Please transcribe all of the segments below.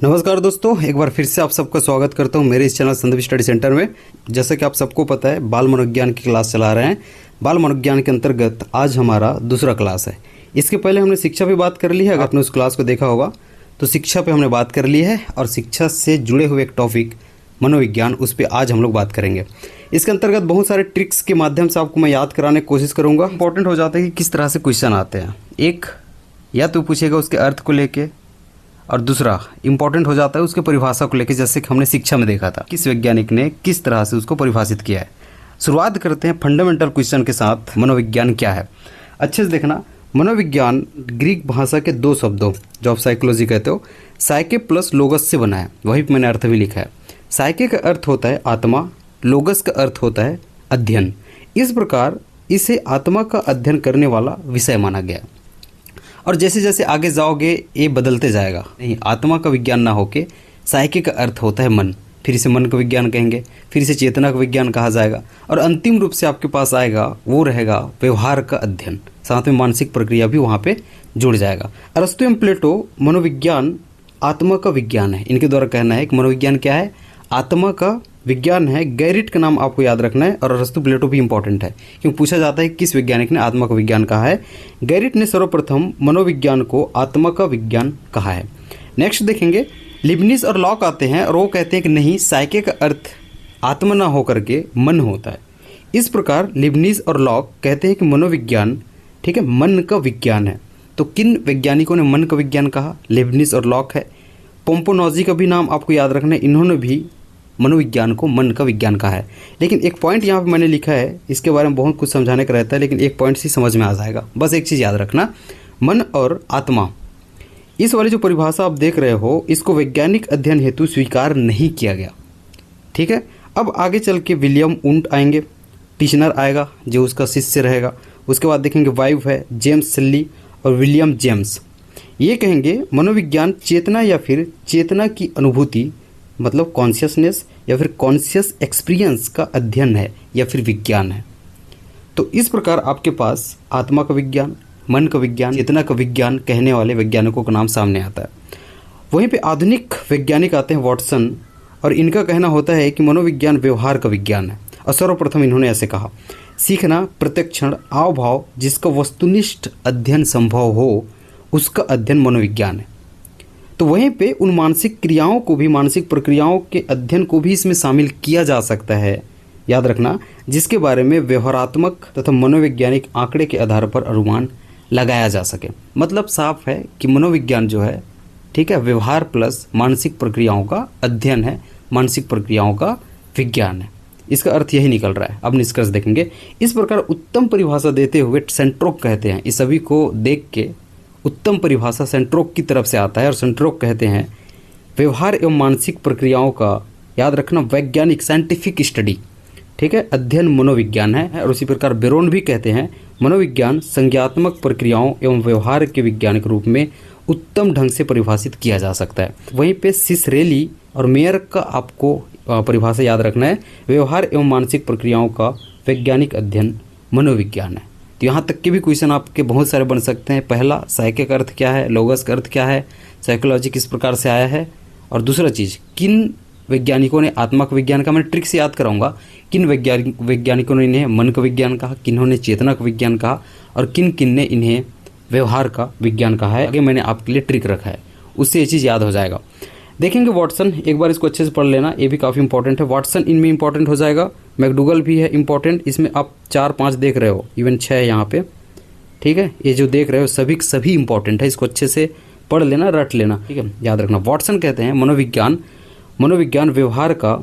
नमस्कार दोस्तों, एक बार फिर से आप सबका स्वागत करता हूं मेरे इस चैनल संदीप स्टडी सेंटर में। जैसा कि आप सबको पता है, बाल मनोविज्ञान की क्लास चला रहे हैं। बाल मनोविज्ञान के अंतर्गत आज हमारा दूसरा क्लास है। इसके पहले हमने शिक्षा पे बात कर ली है। अगर आपने उस क्लास को देखा होगा तो शिक्षा पे हमने बात कर ली है, और शिक्षा से जुड़े हुए एक टॉपिक मनोविज्ञान, उस पर आज हम लोग बात करेंगे। इसके अंतर्गत बहुत सारे ट्रिक्स के माध्यम से आपको मैं याद कराने की कोशिश करूँगा। इंपॉर्टेंट हो जाता है कि किस तरह से क्वेश्चन आते हैं। एक या तो पूछेगा उसके अर्थ को लेके, और दूसरा इंपॉर्टेंट हो जाता है उसके परिभाषा को लेकर, जैसे कि हमने शिक्षा में देखा था किस वैज्ञानिक ने किस तरह से उसको परिभाषित किया है। शुरुआत करते हैं फंडामेंटल क्वेश्चन के साथ। मनोविज्ञान क्या है, अच्छे से देखना। मनोविज्ञान ग्रीक भाषा के दो शब्दों, जो आप साइकोलॉजी कहते हो, साइके प्लस लोगस से बना है। वही मैंने अर्थ भी लिखा है। साइके का अर्थ होता है आत्मा, लोगस का अर्थ होता है अध्ययन। इस प्रकार इसे आत्मा का अध्ययन करने वाला विषय माना गया। और जैसे जैसे आगे जाओगे ये बदलते जाएगा। नहीं, आत्मा का विज्ञान ना होके साइके का अर्थ होता है मन, फिर इसे मन का विज्ञान कहेंगे, फिर इसे चेतना का विज्ञान कहा जाएगा, और अंतिम रूप से आपके पास आएगा वो रहेगा व्यवहार का अध्ययन। साथ में मानसिक प्रक्रिया भी वहाँ पे जुड़ जाएगा। अरस्तु एवं प्लेटो मनोविज्ञान आत्मा का विज्ञान है। इनके द्वारा कहना है कि मनोविज्ञान क्या है, आत्मा का विज्ञान है। गैरिट का नाम आपको याद रखना है, और अरस्तु प्लेटो भी इंपॉर्टेंट है क्योंकि पूछा जाता है किस वैज्ञानिक ने आत्मा का विज्ञान कहा है। गैरिट ने सर्वप्रथम मनोविज्ञान को आत्मा का विज्ञान कहा है। नेक्स्ट देखेंगे, लिबनिज और लॉक आते हैं, और वो कहते हैं कि नहीं, साइके का अर्थ आत्मा ना होकर के मन होता है। इस प्रकार लिबनिज और लॉक कहते हैं कि मनोविज्ञान, ठीक है, मन का विज्ञान है। तो किन वैज्ञानिकों ने मन का विज्ञान कहा? लिबनिज और लॉक है। पोम्पोनोजी का भी नाम आपको याद रखना है, इन्होंने भी मनोविज्ञान को मन का विज्ञान कहा है। लेकिन एक पॉइंट यहाँ पे मैंने लिखा है, इसके बारे में बहुत कुछ समझाने का रहता है, लेकिन एक पॉइंट से समझ में आ जाएगा। बस एक चीज़ याद रखना, मन और आत्मा, इस वाली जो परिभाषा आप देख रहे हो, इसको वैज्ञानिक अध्ययन हेतु स्वीकार नहीं किया गया। ठीक है, अब आगे चल के विलियम उंट आएंगे, टिशनर आएगा जो उसका शिष्य रहेगा। उसके बाद देखेंगे वाइव है, जेम्स सिल्ली और विलियम जेम्स। ये कहेंगे मनोविज्ञान चेतना या फिर चेतना की अनुभूति, मतलब कॉन्शियसनेस या फिर कॉन्शियस एक्सपीरियंस का अध्ययन है या फिर विज्ञान है। तो इस प्रकार आपके पास आत्मा का विज्ञान, मन का विज्ञान, चेतना का विज्ञान कहने वाले वैज्ञानिकों का नाम सामने आता है। वहीं पे आधुनिक वैज्ञानिक आते हैं वॉटसन, और इनका कहना होता है कि मनोविज्ञान व्यवहार का विज्ञान है। और सर्वप्रथम इन्होंने ऐसे कहा, सीखना, प्रत्यक्षण, हाव भाव जिसका वस्तुनिष्ठ अध्ययन संभव हो, उसका अध्ययन मनोविज्ञान है। तो वहीं पे उन मानसिक क्रियाओं को भी, मानसिक प्रक्रियाओं के अध्ययन को भी इसमें शामिल किया जा सकता है, याद रखना, जिसके बारे में व्यवहारात्मक तथा मनोवैज्ञानिक आंकड़े के आधार पर अनुमान लगाया जा सके। मतलब साफ है कि मनोविज्ञान जो है, ठीक है, व्यवहार प्लस मानसिक प्रक्रियाओं का अध्ययन है, मानसिक प्रक्रियाओं का विज्ञान है। इसका अर्थ यही निकल रहा है। अब निष्कर्ष देखेंगे। इस प्रकार उत्तम परिभाषा देते हुए सेंट्रोक कहते हैं, इस सभी को देख के उत्तम परिभाषा सेंट्रोक की तरफ से आता है, और सेंट्रोक कहते हैं व्यवहार एवं मानसिक प्रक्रियाओं का, याद रखना, वैज्ञानिक साइंटिफिक स्टडी, ठीक है, अध्ययन मनोविज्ञान है। और उसी प्रकार बेरोन भी कहते हैं मनोविज्ञान संज्ञात्मक प्रक्रियाओं एवं व्यवहार के वैज्ञानिक रूप में उत्तम ढंग से परिभाषित किया जा सकता है। वहीं पे सिसरेली और मेयर का आपको परिभाषा याद रखना है, व्यवहार एवं मानसिक प्रक्रियाओं का वैज्ञानिक अध्ययन मनोविज्ञान है। तो यहाँ तक के भी क्वेश्चन आपके बहुत सारे बन सकते हैं। पहला, साइके का अर्थ क्या है, लोगस का अर्थ क्या है, साइकोलॉजी किस प्रकार से आया है, और दूसरा चीज़, किन वैज्ञानिकों ने आत्मा का विज्ञान का, मैं ट्रिक से याद कराऊंगा, किन वैज्ञानिकों ने इन्हें मन का विज्ञान कहा, किन्होंने चेतना का विज्ञान कहा, और किन किन ने इन्हें व्यवहार का विज्ञान कहा है। आगे मैंने आपके लिए ट्रिक रखा है, उससे ये चीज़ याद हो जाएगा। देखेंगे वॉटसन, एक बार इसको अच्छे से पढ़ लेना, ये भी काफ़ी इंपॉर्टेंट है। वॉटसन इनमें इंपॉर्टेंट हो जाएगा। मैकडूगल भी है इंपॉर्टेंट, इसमें आप 4-5 देख रहे हो, इवन 6 है यहाँ पे, ठीक है। ये जो देख रहे हो सभी इंपॉर्टेंट है, इसको अच्छे से पढ़ लेना, रट लेना, ठीक है, याद रखना। वॉटसन कहते हैं मनोविज्ञान व्यवहार का,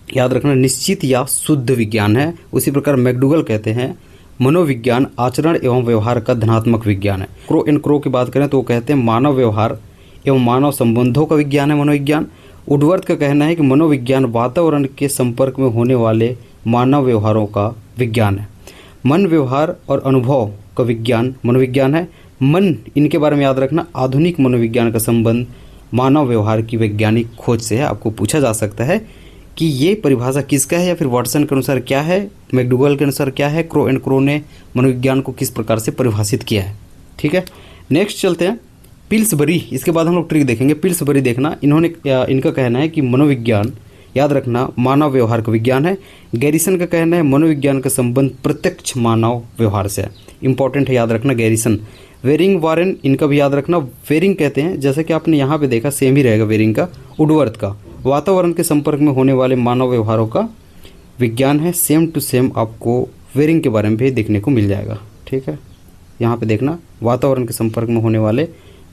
याद रखना, निश्चित या शुद्ध विज्ञान है। उसी प्रकार मैकडूगल कहते हैं मनोविज्ञान आचरण एवं व्यवहार का धनात्मक विज्ञान है। क्रो एंड क्रो की बात करें तो वो कहते हैं मानव व्यवहार एवं मानव संबंधों का विज्ञान है मनोविज्ञान। वुडवर्थ का कहना है कि मनोविज्ञान वातावरण के संपर्क में होने वाले मानव व्यवहारों का विज्ञान है। मन, व्यवहार और अनुभव का विज्ञान मनोविज्ञान है। मन, इनके बारे में याद रखना, आधुनिक मनोविज्ञान का संबंध मानव व्यवहार की वैज्ञानिक खोज से है। आपको पूछा जा सकता है कि ये परिभाषा किसका है, या फिर वॉटसन के अनुसार क्या है, मैकडूगल के अनुसार क्या है, क्रो एंड क्रो ने मनोविज्ञान को किस प्रकार से परिभाषित किया है। ठीक है, नेक्स्ट चलते हैं। पिल्सबरी, इसके बाद हम लोग ट्रिक देखेंगे। पिल्सबरी देखना, इनका कहना है कि मनोविज्ञान, याद रखना, मानव व्यवहार का विज्ञान है। गैरिसन का कहना है मनोविज्ञान का संबंध प्रत्यक्ष मानव व्यवहार से है। इंपॉर्टेंट है, याद रखना गैरिसन। वेरिंग वारेन, इनका भी याद रखना। वेरिंग कहते हैं, जैसे कि आपने यहाँ पे देखा सेम ही रहेगा वेरिंग का। वुडवर्थ का वातावरण के संपर्क में होने वाले मानव व्यवहारों का विज्ञान है। सेम टू सेम आपको वेरिंग के बारे में भी देखने को मिल जाएगा। ठीक है, यहाँ पे देखना, वातावरण के संपर्क में होने वाले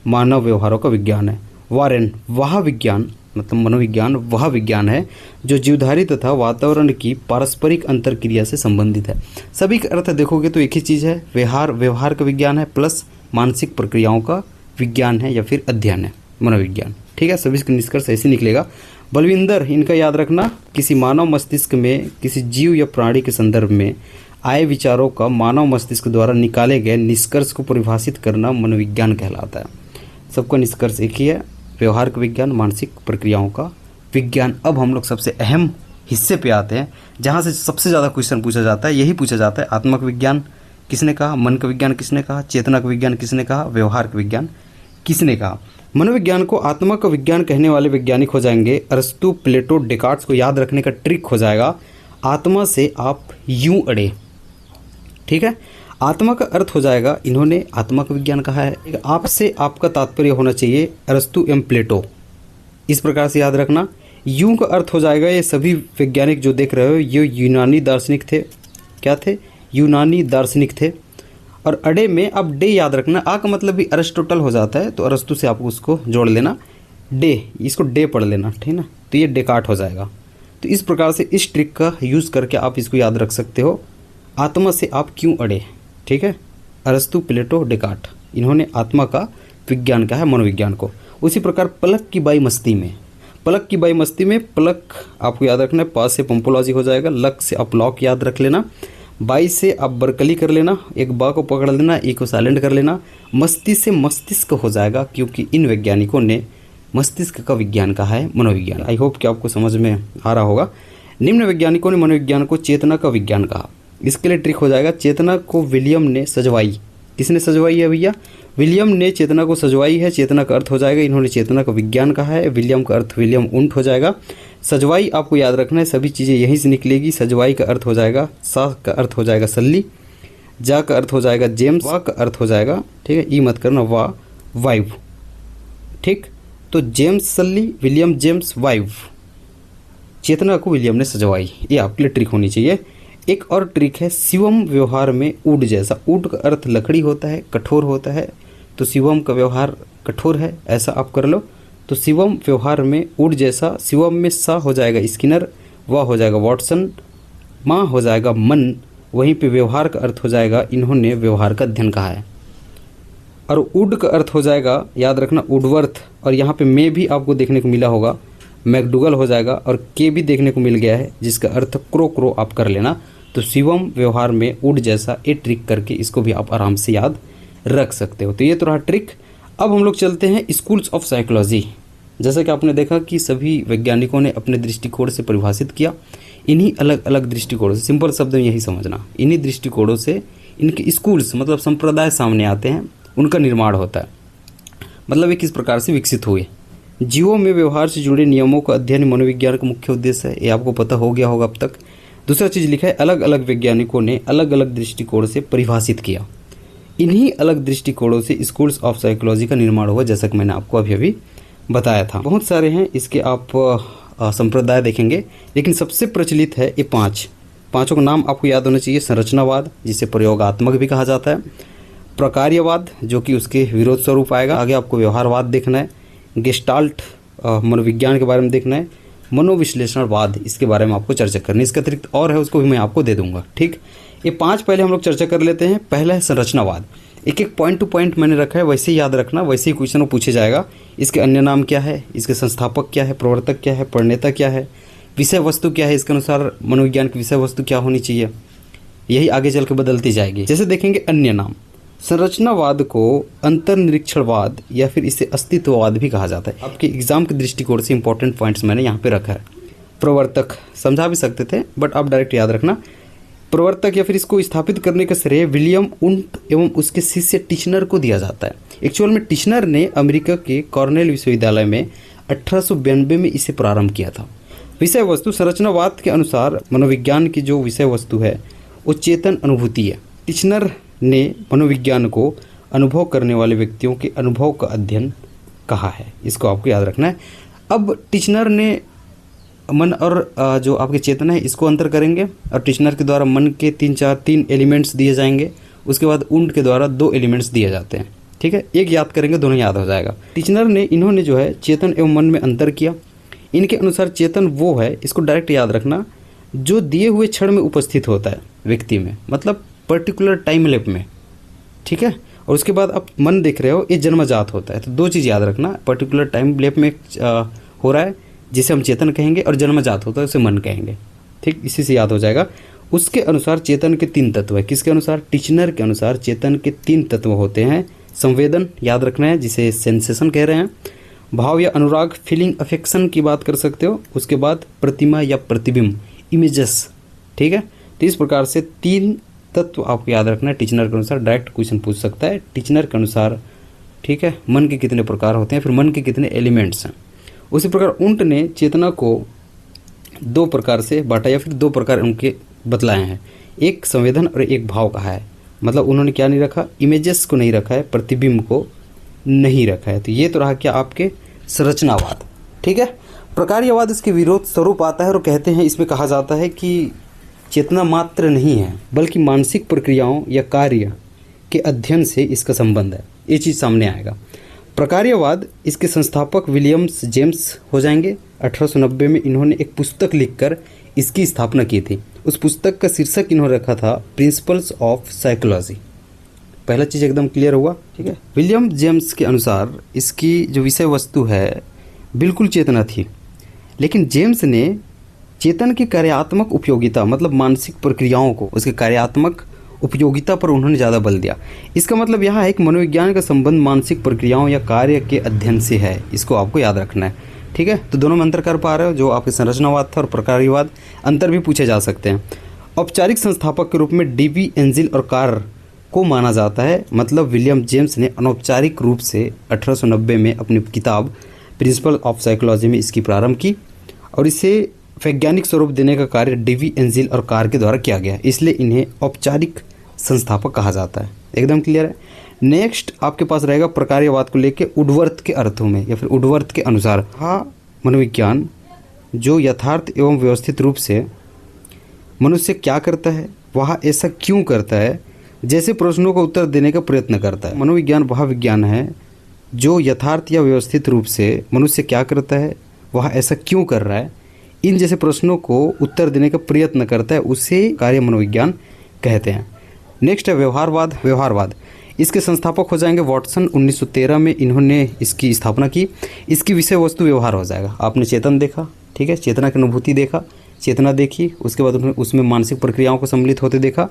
मानव व्यवहारों का विज्ञान है। वारेन, वह विज्ञान, मतलब मनोविज्ञान वह विज्ञान है जो जीवधारी तथा वातावरण की पारस्परिक अंतरक्रिया से संबंधित है। सभी का अर्थ देखोगे तो एक ही चीज़ है, व्यवहार का विज्ञान है प्लस मानसिक प्रक्रियाओं का विज्ञान है या फिर अध्ययन है मनोविज्ञान। ठीक है, सभी का निष्कर्ष ऐसे निकलेगा। बलविंदर, इनका याद रखना, किसी मानव मस्तिष्क में किसी जीव या प्राणी के संदर्भ में आए विचारों का मानव मस्तिष्क द्वारा निकाले गए निष्कर्ष को परिभाषित करना मनोविज्ञान कहलाता है। सबका निष्कर्ष एक ही है, व्यवहार का विज्ञान, मानसिक प्रक्रियाओं का विज्ञान। अब हम लोग सबसे अहम हिस्से पे आते हैं, जहाँ से सबसे ज़्यादा क्वेश्चन पूछा जाता है। यही पूछा जाता है, आत्मा का विज्ञान किसने कहा, मन का विज्ञान किसने कहा, चेतना का विज्ञान किसने कहा, व्यवहार का विज्ञान किसने कहा। मनोविज्ञान को आत्मा का विज्ञान कहने वाले वैज्ञानिक हो जाएंगे अरस्तु, प्लेटो, डेकार्ट्स। को याद रखने का ट्रिक हो जाएगा, आत्मा से आप यूं अड़े। ठीक है, आत्मा का अर्थ हो जाएगा, इन्होंने आत्मा का विज्ञान कहा है। आपसे आपका तात्पर्य होना चाहिए अरस्तु एवं प्लेटो, इस प्रकार से याद रखना। यूं का अर्थ हो जाएगा, ये सभी वैज्ञानिक जो देख रहे हो ये यूनानी दार्शनिक थे। क्या थे? यूनानी दार्शनिक थे। और अड़े में अब डे याद रखना, आ का मतलब भी अरिस्टोटल हो जाता है, तो अरस्तु से आप उसको जोड़ लेना, डे, इसको डे पढ़ लेना। ठीक है ना, तो ये डेकार्ट हो जाएगा। तो इस प्रकार से इस ट्रिक का यूज़ करके आप इसको याद रख सकते हो, आत्मा से आप क्यों अड़े। ठीक है, अरस्तु, प्लेटो, डेकार्ट, इन्होंने आत्मा का विज्ञान कहा है मनोविज्ञान को। उसी प्रकार पलक की बाई मस्ती में, पलक की बाई मस्ती में, पलक आपको याद रखना है, पा से पंपोलॉजी हो जाएगा, लक से आप लॉक याद रख लेना, बाई से आप बरकली कर लेना, एक बा को पकड़ लेना, ए को साइलेंट कर लेना, मस्ती से मस्तिष्क हो जाएगा, क्योंकि इन वैज्ञानिकों ने मस्तिष्क का विज्ञान कहा है मनोविज्ञान। आई होप कि आपको समझ में आ रहा होगा। निम्न वैज्ञानिकों ने मनोविज्ञान को चेतना का विज्ञान कहा। इसके लिए ट्रिक हो जाएगा, चेतना को विलियम ने सजवाई। किसने सजवाई है भैया? विलियम ने चेतना को सजवाई है। चेतना का अर्थ हो जाएगा, इन्होंने चेतना का विज्ञान कहा है। विलियम का अर्थ विलियम उंट हो जाएगा। सजवाई आपको याद रखना है, सभी चीज़ें यहीं से निकलेगी। सजवाई का अर्थ हो जाएगा, सा का अर्थ हो जाएगा सल्ली, जा का अर्थ हो जाएगा जेम्स, वा का अर्थ हो जाएगा, ठीक है, ई मत करना, वा वाइव। ठीक, तो जेम्स सल्ली, विलियम जेम्स वाइव, चेतना को विलियम ने सजवाई, ये आपके लिए ट्रिक होनी चाहिए। एक और ट्रिक है, शिवम व्यवहार में ऊड जैसा। ऊड का अर्थ लकड़ी होता है, कठोर होता है, तो शिवम का व्यवहार कठोर है, ऐसा आप कर लो। तो शिवम व्यवहार में ऊड जैसा, शिवम में सा हो जाएगा स्किनर, वाह हो जाएगा वॉटसन, माँ हो जाएगा मन, वहीं पे व्यवहार का अर्थ हो जाएगा, इन्होंने व्यवहार का अध्ययन कहा है। और ऊड का अर्थ हो जाएगा, याद रखना, वुडवर्थ। और यहाँ पे में भी आपको देखने को मिला होगा, मैकडुगल हो जाएगा, और के भी देखने को मिल गया है, जिसका अर्थ क्रो आप कर लेना। तो शिवम व्यवहार में ऊड जैसा, ये ट्रिक करके इसको भी आप आराम से याद रख सकते हो। तो ये तो रहा ट्रिक। अब हम लोग चलते हैं स्कूल्स ऑफ साइकोलॉजी। जैसा कि आपने देखा कि सभी वैज्ञानिकों ने अपने दृष्टिकोण से परिभाषित किया। इन्हीं अलग अलग दृष्टिकोणों से, सिंपल शब्द में यही समझना, इन्हीं दृष्टिकोणों से इनके स्कूल्स मतलब संप्रदाय सामने आते हैं, उनका निर्माण होता है। मतलब ये किस प्रकार से विकसित हुए। जीवों में व्यवहार से जुड़े नियमों का अध्ययन मनोविज्ञान का मुख्य उद्देश्य है, ये आपको पता हो गया होगा अब तक। दूसरा चीज़ लिखा है, अलग अलग वैज्ञानिकों ने अलग अलग दृष्टिकोण से परिभाषित किया। इन्हीं अलग दृष्टिकोणों से स्कूल्स ऑफ साइकोलॉजी का निर्माण हुआ, जैसा कि मैंने आपको अभी बताया था। बहुत सारे हैं इसके, आप संप्रदाय देखेंगे, लेकिन सबसे प्रचलित है ये पाँचों का नाम आपको याद होना चाहिए। संरचनावाद, जिसे प्रयोगात्मक भी कहा जाता है, प्रकार्यवाद जो कि उसके विरोध स्वरूप आएगा, आगे आपको व्यवहारवाद देखना है, गेस्टाल्ट मनोविज्ञान के बारे में देखना है, मनोविश्लेषणवाद इसके बारे में आपको चर्चा करनी है। इसके अतिरिक्त और है, उसको भी मैं आपको दे दूंगा। ठीक, ये 5 पहले हम लोग चर्चा कर लेते हैं। पहला है संरचनावाद। एक एक पॉइंट टू पॉइंट मैंने रखा है, वैसे ही याद रखना, वैसे ही क्वेश्चन पूछे जाएगा। इसके अन्य नाम क्या है, इसके संस्थापक क्या है, प्रवर्तक क्या है, प्रणेता क्या है, विषय वस्तु क्या है, इसके अनुसार मनोविज्ञान की विषय वस्तु क्या होनी चाहिए, यही आगे चल के बदलती जाएगी। जैसे देखेंगे अन्य नाम, संरचनावाद को अंतर्निरीक्षणवाद या फिर इसे अस्तित्ववाद भी कहा जाता है। आपके एग्जाम के दृष्टिकोण से इंपॉर्टेंट पॉइंट्स मैंने यहाँ पे रखा है। प्रवर्तक समझा भी सकते थे, बट आप डायरेक्ट याद रखना, प्रवर्तक या फिर इसको स्थापित करने का श्रेय विलियम उंट एवं उसके शिष्य टिचनर को दिया जाता है। एक्चुअल में टिचनर ने अमेरिका के कॉर्नेल विश्वविद्यालय में 1892 में इसे प्रारंभ किया था। विषय वस्तु संरचनावाद के अनुसार मनोविज्ञान की जो विषय वस्तु है वो चेतन अनुभूति है। टिचनर ने मनोविज्ञान को अनुभव करने वाले व्यक्तियों के अनुभव का अध्ययन कहा है, इसको आपको याद रखना है। अब टिचनर ने मन और जो आपकी चेतना है इसको अंतर करेंगे और टिचनर के द्वारा मन के तीन एलिमेंट्स दिए जाएंगे। उसके बाद उंट के द्वारा 2 एलिमेंट्स दिए जाते हैं। ठीक है, एक याद करेंगे दोनों याद हो जाएगा। टिचनर ने इन्होंने जो है चेतन एवं मन में अंतर किया। इनके अनुसार चेतन वो है, इसको डायरेक्ट याद रखना, जो दिए हुए क्षण में उपस्थित होता है व्यक्ति में, मतलब पर्टिकुलर टाइम लैप में। ठीक है, और उसके बाद आप मन देख रहे हो, ये जन्मजात होता है। तो 2 चीज़ याद रखना, पर्टिकुलर टाइम लैप में हो रहा है जिसे हम चेतन कहेंगे, और जन्मजात होता है उसे मन कहेंगे। ठीक, इसी से याद हो जाएगा। उसके अनुसार चेतन के 3 तत्व है। किसके अनुसार? टिचनर के अनुसार चेतन के 3 तत्व होते हैं। संवेदन याद रखना है, जिसे सेंसेशन कह रहे हैं। भाव या अनुराग, फीलिंग, अफेक्शन की बात कर सकते हो। उसके बाद प्रतिमा या प्रतिबिंब, इमेजेस। ठीक है, तो इस प्रकार से 3 तत्व आपको याद रखना है। टिचनर के अनुसार डायरेक्ट क्वेश्चन पूछ सकता है। टिचनर के अनुसार, ठीक है, मन के कितने प्रकार होते हैं, फिर मन के कितने एलिमेंट्स हैं। उसी प्रकार उंट ने चेतना को 2 प्रकार से बांटा, या फिर 2 प्रकार उनके बतलाए हैं। एक संवेदन और एक भाव कहा है। मतलब उन्होंने क्या नहीं रखा? इमेजेस को नहीं रखा है, प्रतिबिंब को नहीं रखा है। तो ये तो रहा क्या आपके संरचनावाद। ठीक है, प्रकार्यवाद इसके विरोध स्वरूप आता है और कहते हैं, इसमें कहा जाता है कि चेतना मात्र नहीं है, बल्कि मानसिक प्रक्रियाओं या कार्य के अध्ययन से इसका संबंध है। ये चीज़ सामने आएगा। प्रकार्यवाद, इसके संस्थापक विलियम्स जेम्स हो जाएंगे। 1890 में इन्होंने एक पुस्तक लिखकर इसकी स्थापना की थी। उस पुस्तक का शीर्षक इन्होंने रखा था प्रिंसिपल्स ऑफ साइकोलॉजी। पहला चीज़ एकदम क्लियर हुआ। ठीक है, विलियम जेम्स के अनुसार इसकी जो विषय वस्तु है बिल्कुल चेतना थी, लेकिन जेम्स ने चेतन की कार्यात्मक उपयोगिता, मतलब मानसिक प्रक्रियाओं को, उसके कार्यात्मक उपयोगिता पर उन्होंने ज़्यादा बल दिया। इसका मतलब यहाँ है कि मनोविज्ञान का संबंध मानसिक प्रक्रियाओं या कार्य के अध्ययन से है। इसको आपको याद रखना है। ठीक है, तो दोनों में अंतर कर पा रहे हो, जो आपके संरचनावाद था और प्रकार्यवाद। अंतर भी पूछे जा सकते हैं। औपचारिक संस्थापक के रूप में डीवी एंजिल और कार को माना जाता है। मतलब विलियम जेम्स ने अनौपचारिक रूप से 1890 में अपनी किताब प्रिंसिपल ऑफ साइकोलॉजी में इसकी प्रारंभ की, और इसे वैज्ञानिक स्वरूप देने का कार्य डीवी एंजिल और कार के द्वारा किया गया, इसलिए इन्हें औपचारिक संस्थापक कहा जाता है। एकदम क्लियर है। नेक्स्ट आपके पास रहेगा प्रकार्यवाद को लेके वुडवर्थ के अर्थों में, या फिर वुडवर्थ के अनुसार। हाँ, मनोविज्ञान जो यथार्थ एवं व्यवस्थित रूप से मनुष्य क्या करता है, वह ऐसा क्यों करता है, जैसे प्रश्नों का उत्तर देने का प्रयत्न करता है। मनोविज्ञान वह विज्ञान है जो यथार्थ या व्यवस्थित रूप से मनुष्य क्या करता है, वह ऐसा क्यों कर रहा है, इन जैसे प्रश्नों को उत्तर देने का प्रयत्न करता है, उसे कार्य मनोविज्ञान कहते हैं। नेक्स्ट है व्यवहारवाद। व्यवहारवाद, इसके संस्थापक हो जाएंगे वॉटसन। 1913 में इन्होंने इसकी स्थापना की। इसकी विषय वस्तु व्यवहार हो जाएगा। आपने चेतन देखा, ठीक है, चेतना की अनुभूति देखा, चेतना देखी, उसके बाद उन्होंने उसमें मानसिक प्रक्रियाओं को सम्मिलित होते देखा।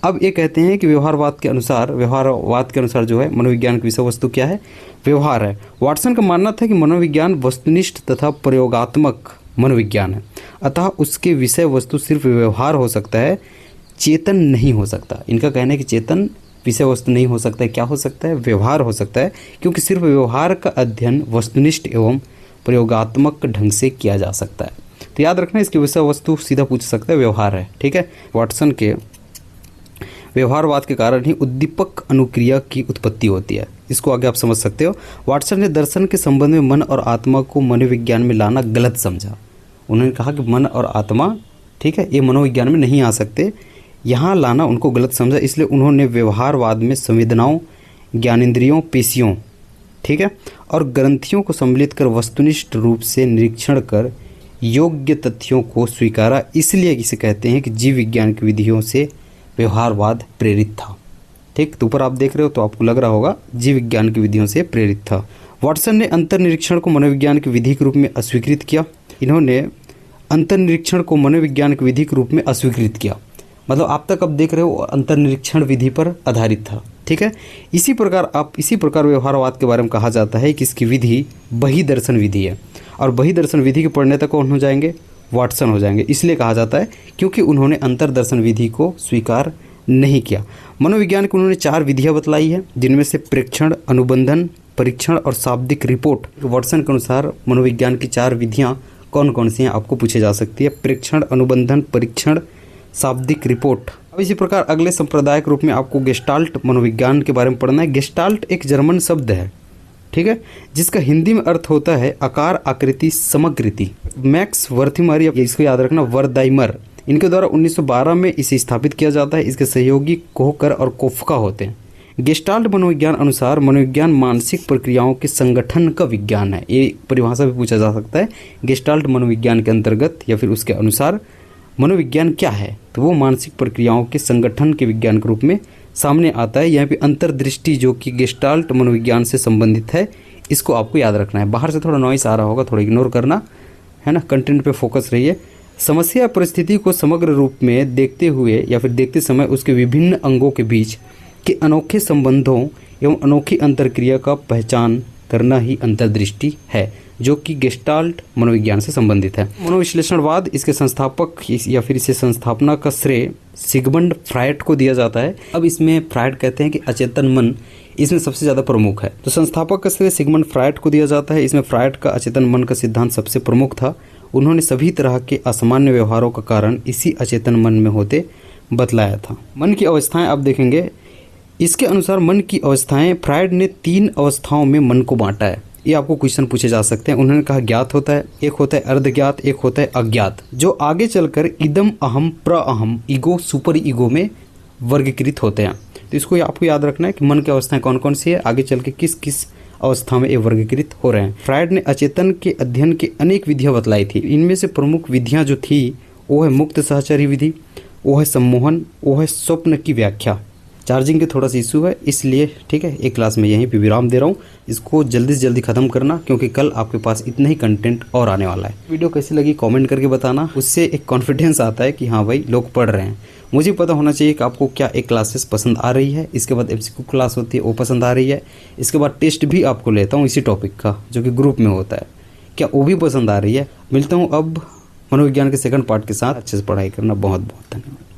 अब ये कहते हैं कि व्यवहारवाद के अनुसार जो है मनोविज्ञान की विषय वस्तु क्या है, व्यवहार है। वॉटसन का मानना था कि मनोविज्ञान वस्तुनिष्ठ तथा प्रयोगात्मक मनोविज्ञान है, अतः उसके विषय वस्तु सिर्फ व्यवहार हो सकता है, चेतन नहीं हो सकता। इनका कहना है कि चेतन विषय वस्तु नहीं हो सकता है। क्या हो सकता है? व्यवहार हो सकता है, क्योंकि सिर्फ व्यवहार का अध्ययन वस्तुनिष्ठ एवं प्रयोगात्मक ढंग से किया जा सकता है। तो याद रखना, इसकी विषय वस्तु सीधा पूछ सकता है, व्यवहार है। ठीक है, वॉटसन के व्यवहारवाद के कारण ही उद्दीपक अनुक्रिया की उत्पत्ति होती है। इसको आगे आप समझ सकते हो। वॉटसन ने दर्शन के संबंध में मन और आत्मा को मनोविज्ञान में लाना गलत समझा। उन्होंने कहा कि मन और आत्मा, ठीक है, ये मनोविज्ञान में नहीं आ सकते, यहाँ लाना उनको गलत समझा। इसलिए उन्होंने व्यवहारवाद में संवेदनाओं, ज्ञानेंद्रियों, पेशियों, ठीक है, और ग्रंथियों को सम्मिलित कर वस्तुनिष्ठ रूप से निरीक्षण कर योग्य तथ्यों को स्वीकारा। इसलिए इसे कहते हैं कि जीव विज्ञान की विधियों से व्यवहारवाद प्रेरित था। ठीक, तो ऊपर आप देख रहे हो तो आपको लग रहा होगा जीव विज्ञान की विधियों से प्रेरित था। वॉटसन ने अंतर्निरीक्षण को मनोविज्ञान की विधि के रूप में अस्वीकृत किया। इन्होंने अंतर्निरीक्षण को मनोविज्ञान की विधि के रूप में अस्वीकृत किया। मतलब आप तक अब देख रहे हो अंतर्निरीक्षण विधि पर आधारित था। ठीक है, इसी प्रकार व्यवहारवाद के बारे में कहा जाता है कि इसकी विधि बहिदर्शन विधि है, और बहिदर्शन विधि के प्रणेता कौन हो जाएंगे? वाटसन हो जाएंगे। इसलिए कहा जाता है क्योंकि उन्होंने अंतर्दर्शन विधि को स्वीकार नहीं किया। मनोविज्ञान की उन्होंने 4 विधियां बतलाई है, जिनमें से प्रेक्षण, अनुबंधन, परीक्षण और शाब्दिक रिपोर्ट। वाटसन के अनुसार मनोविज्ञान की 4 विधियां कौन कौन सी हैं आपको पूछे जा सकती है। प्रेक्षण, अनुबंधन, परीक्षण, शाब्दिक रिपोर्ट। अब इसी प्रकार अगले संप्रदायिक रूप में आपको गेस्टाल्ट मनोविज्ञान के बारे में पढ़ना है। गेस्टाल्ट एक जर्मन शब्द है, ठीक है, जिसका हिंदी में अर्थ होता है आकार, आकृति, समकृति। मैक्स वर्थिमर, इसको याद रखना, वर्दाइमर, इनके द्वारा 1912 में इसे स्थापित किया जाता है। इसके सहयोगी कोहकर और कोफ्का होते हैं। गेस्टाल्ट मनोविज्ञान अनुसार मनोविज्ञान मानसिक प्रक्रियाओं के संगठन का विज्ञान है। ये परिभाषा भी पूछा जा सकता है। गेस्टाल्ट मनोविज्ञान के अंतर्गत या फिर उसके अनुसार मनोविज्ञान क्या है, तो वो मानसिक प्रक्रियाओं के संगठन के विज्ञान के रूप में सामने आता है। यहाँ पे अंतर्दृष्टि जो कि गेस्टाल्ट मनोविज्ञान से संबंधित है, इसको आपको याद रखना है। बाहर से थोड़ा नॉइस आ रहा होगा, थोड़ा इग्नोर करना है ना, कंटेंट पे फोकस रहिए। समस्या परिस्थिति को समग्र रूप में देखते हुए या फिर देखते समय उसके विभिन्न अंगों के बीच के अनोखे संबंधों एवं अनोखी अंतरक्रिया का पहचान करना ही अंतर्दृष्टि है, जो कि गेस्टाल्ट मनोविज्ञान से संबंधित है। मनोविश्लेषणवाद, इसके संस्थापक या फिर इसे संस्थापना का श्रेय सिगमंड फ्रायड को दिया जाता है। अब इसमें फ्रायड कहते हैं कि अचेतन मन इसमें सबसे ज़्यादा प्रमुख है, तो संस्थापक का श्रेय सिगमंड फ्रायड को दिया जाता है। इसमें फ्रायड का अचेतन मन का सिद्धांत सबसे प्रमुख था। उन्होंने सभी तरह के असामान्य व्यवहारों का कारण इसी अचेतन मन में होते बतलाया था। मन की अवस्थाएं आप देखेंगे, इसके अनुसार मन की अवस्थाएं फ्रायड ने 3 अवस्थाओं में मन को बांटा है। ये आपको क्वेश्चन पूछे जा सकते हैं। उन्होंने कहा ज्ञात होता है, एक होता है अर्धज्ञात, एक होता है अज्ञात, जो आगे चलकर इदम, अहम, प्रअहम, ईगो, सुपर ईगो में वर्गीकृत होते हैं। तो इसको आपको याद रखना है कि मन की अवस्थाएं कौन कौन सी है, आगे चल के किस किस अवस्था में ये वर्गीकृत हो रहे हैं। फ्रायड ने अचेतन के अध्ययन की अनेक विधियां बतलाई थी। इनमें से प्रमुख विधियां जो थी वो है मुक्त सहचरी विधि, वो है सम्मोहन, वो है स्वप्न की व्याख्या। चार्जिंग के थोड़ा सा इशू है, इसलिए ठीक है, एक क्लास में यहीं पे विराम दे रहा हूँ। इसको जल्दी से जल्दी खत्म करना, क्योंकि कल आपके पास इतना ही कंटेंट और आने वाला है। वीडियो कैसी लगी कमेंट करके बताना, उससे एक कॉन्फिडेंस आता है कि हाँ भाई लोग पढ़ रहे हैं। मुझे पता होना चाहिए कि आपको क्या एक क्लासेस पसंद आ रही है, इसके बाद MCQ क्लास होती है वो पसंद आ रही है, इसके बाद टेस्ट भी आपको लेता हूँ इसी टॉपिक का जो कि ग्रुप में होता है, क्या वो भी पसंद आ रही है। मिलता हूँ अब मनोविज्ञान के सेकंड पार्ट के साथ। अच्छे से पढ़ाई करना। बहुत बहुत धन्यवाद।